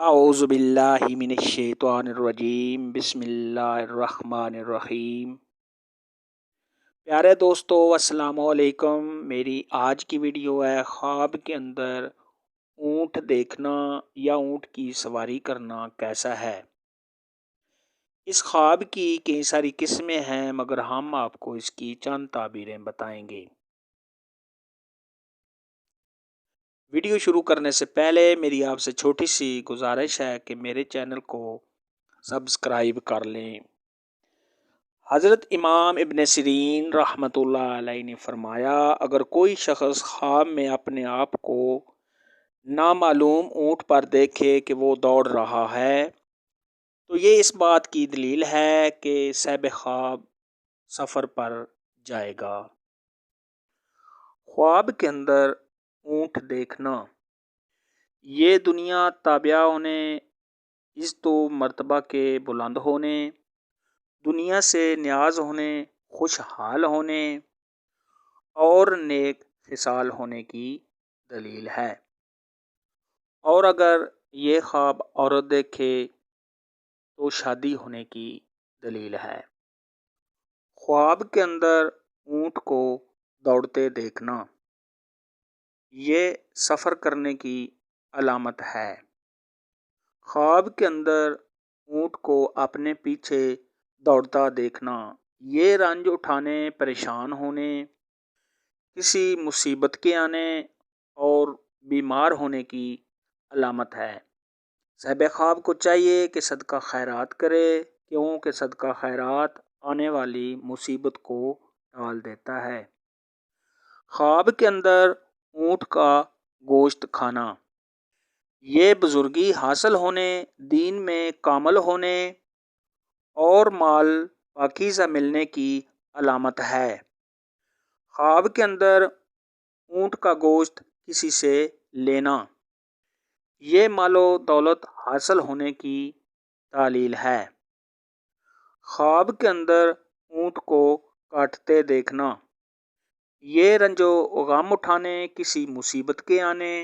اعوذ باللہ من الشیطان الرجیم بسم اللہ الرحمن الرحیم۔ پیارے دوستو السلام علیکم۔ میری آج کی ویڈیو ہے خواب کے اندر اونٹ دیکھنا یا اونٹ کی سواری کرنا کیسا ہے۔ اس خواب کی کئی ساری قسمیں ہیں مگر ہم آپ کو اس کی چند تعبیریں بتائیں گے۔ ویڈیو شروع کرنے سے پہلے میری آپ سے چھوٹی سی گزارش ہے کہ میرے چینل کو سبسکرائب کر لیں۔ حضرت امام ابن سیرین رحمۃ اللہ علیہ نے فرمایا، اگر کوئی شخص خواب میں اپنے آپ کو نامعلوم اونٹ پر دیکھے کہ وہ دوڑ رہا ہے تو یہ اس بات کی دلیل ہے کہ صاحب خواب سفر پر جائے گا۔ خواب کے اندر اونٹ دیکھنا، یہ دنیا تابعہ ہونے، عزت و مرتبہ کے بلند ہونے، دنیا سے نیاز ہونے، خوشحال ہونے اور نیک خصال ہونے کی دلیل ہے۔ اور اگر یہ خواب عورت دیکھے تو شادی ہونے کی دلیل ہے۔ خواب کے اندر اونٹ کو دوڑتے دیکھنا، یہ سفر کرنے کی علامت ہے۔ خواب کے اندر اونٹ کو اپنے پیچھے دوڑتا دیکھنا، یہ رنج اٹھانے، پریشان ہونے، کسی مصیبت کے آنے اور بیمار ہونے کی علامت ہے۔ صاحب خواب کو چاہیے کہ صدقہ خیرات کرے، کیونکہ صدقہ خیرات آنے والی مصیبت کو ٹال دیتا ہے۔ خواب کے اندر اونٹ کا گوشت کھانا، یہ بزرگی حاصل ہونے، دین میں کامل ہونے اور مال پاکیزہ ملنے کی علامت ہے۔ خواب کے اندر اونٹ کا گوشت کسی سے لینا، یہ مال و دولت حاصل ہونے کی دلیل ہے۔ خواب کے اندر اونٹ کو کاٹتے دیکھنا، یہ رنج و غم اٹھانے، کسی مصیبت کے آنے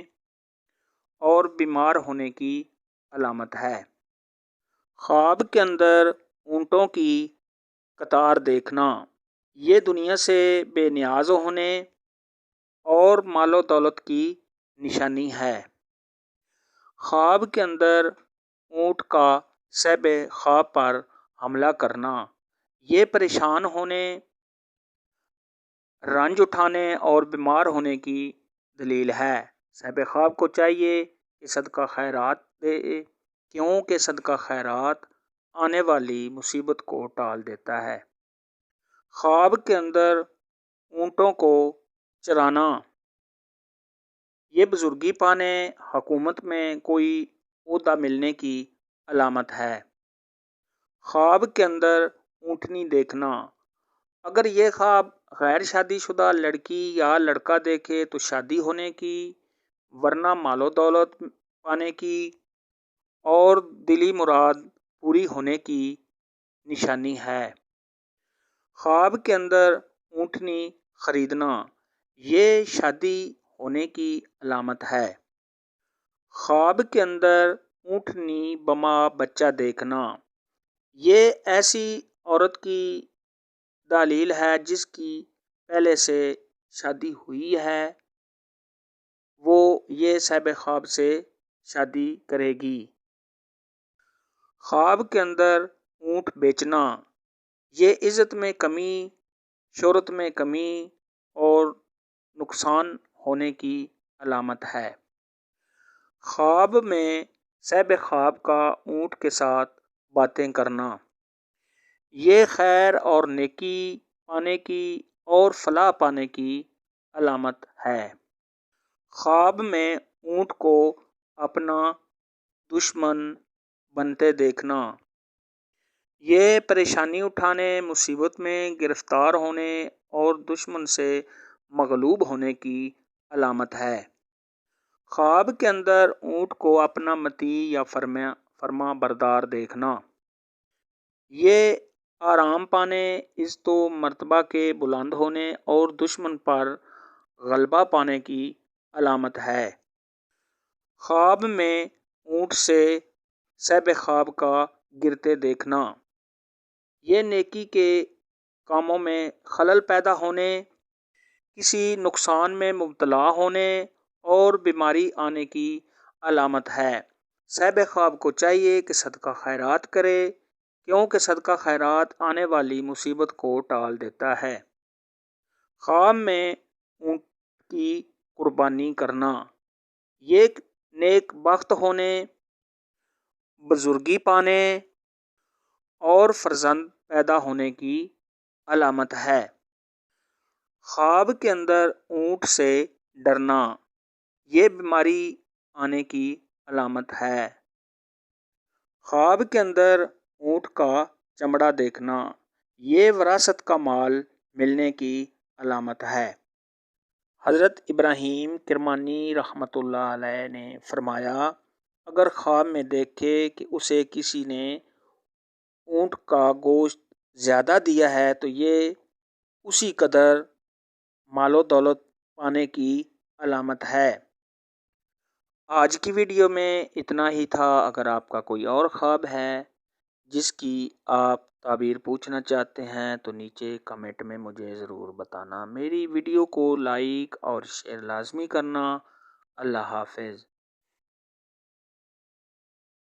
اور بیمار ہونے کی علامت ہے۔ خواب کے اندر اونٹوں کی قطار دیکھنا، یہ دنیا سے بے نیاز ہونے اور مال و دولت کی نشانی ہے۔ خواب کے اندر اونٹ کا صاحب خواب پر حملہ کرنا، یہ پریشان ہونے، رنج اٹھانے اور بیمار ہونے کی دلیل ہے۔ صاحب خواب کو چاہیے کہ صدقہ خیرات دے، کیونکہ صدقہ خیرات آنے والی مصیبت کو ٹال دیتا ہے۔ خواب کے اندر اونٹوں کو چرانا، یہ بزرگی پانے، حکومت میں کوئی عہدہ ملنے کی علامت ہے۔ خواب کے اندر اونٹنی دیکھنا، اگر یہ خواب غیر شادی شدہ لڑکی یا لڑکا دیکھے تو شادی ہونے کی، ورنہ مال و دولت پانے کی اور دلی مراد پوری ہونے کی نشانی ہے۔ خواب کے اندر اونٹنی خریدنا، یہ شادی ہونے کی علامت ہے۔ خواب کے اندر اونٹنی بما بچہ دیکھنا، یہ ایسی عورت کی دلیل ہے جس کی پہلے سے شادی ہوئی ہے، وہ یہ صاحب خواب سے شادی کرے گی۔ خواب کے اندر اونٹ بیچنا، یہ عزت میں کمی، شہرت میں کمی اور نقصان ہونے کی علامت ہے۔ خواب میں صاحب خواب کا اونٹ کے ساتھ باتیں کرنا، یہ خیر اور نیکی پانے کی اور فلاح پانے کی علامت ہے۔ خواب میں اونٹ کو اپنا دشمن بنتے دیکھنا، یہ پریشانی اٹھانے، مصیبت میں گرفتار ہونے اور دشمن سے مغلوب ہونے کی علامت ہے۔ خواب کے اندر اونٹ کو اپنا مطیع یا فرما بردار دیکھنا، یہ آرام پانے، عزت و مرتبہ کے بلند ہونے اور دشمن پر غلبہ پانے کی علامت ہے۔ خواب میں اونٹ سے صاحب خواب کا گرتے دیکھنا، یہ نیکی کے کاموں میں خلل پیدا ہونے، کسی نقصان میں مبتلا ہونے اور بیماری آنے کی علامت ہے۔ صاحب خواب کو چاہیے کہ صدقہ خیرات کرے، کیونکہ صدقہ خیرات آنے والی مصیبت کو ٹال دیتا ہے۔ خواب میں اونٹ کی قربانی کرنا، یہ نیک بخت ہونے، بزرگی پانے اور فرزند پیدا ہونے کی علامت ہے۔ خواب کے اندر اونٹ سے ڈرنا، یہ بیماری آنے کی علامت ہے۔ خواب کے اندر اونٹ کا چمڑا دیکھنا، یہ وراثت کا مال ملنے کی علامت ہے۔ حضرت ابراہیم کرمانی رحمۃ اللہ علیہ نے فرمایا، اگر خواب میں دیکھے کہ اسے کسی نے اونٹ کا گوشت زیادہ دیا ہے تو یہ اسی قدر مال و دولت پانے کی علامت ہے۔ آج کی ویڈیو میں اتنا ہی تھا۔ اگر آپ کا کوئی اور خواب ہے جس کی آپ تعبیر پوچھنا چاہتے ہیں تو نیچے کمنٹ میں مجھے ضرور بتانا۔ میری ویڈیو کو لائک اور شیئر لازمی کرنا۔ اللہ حافظ۔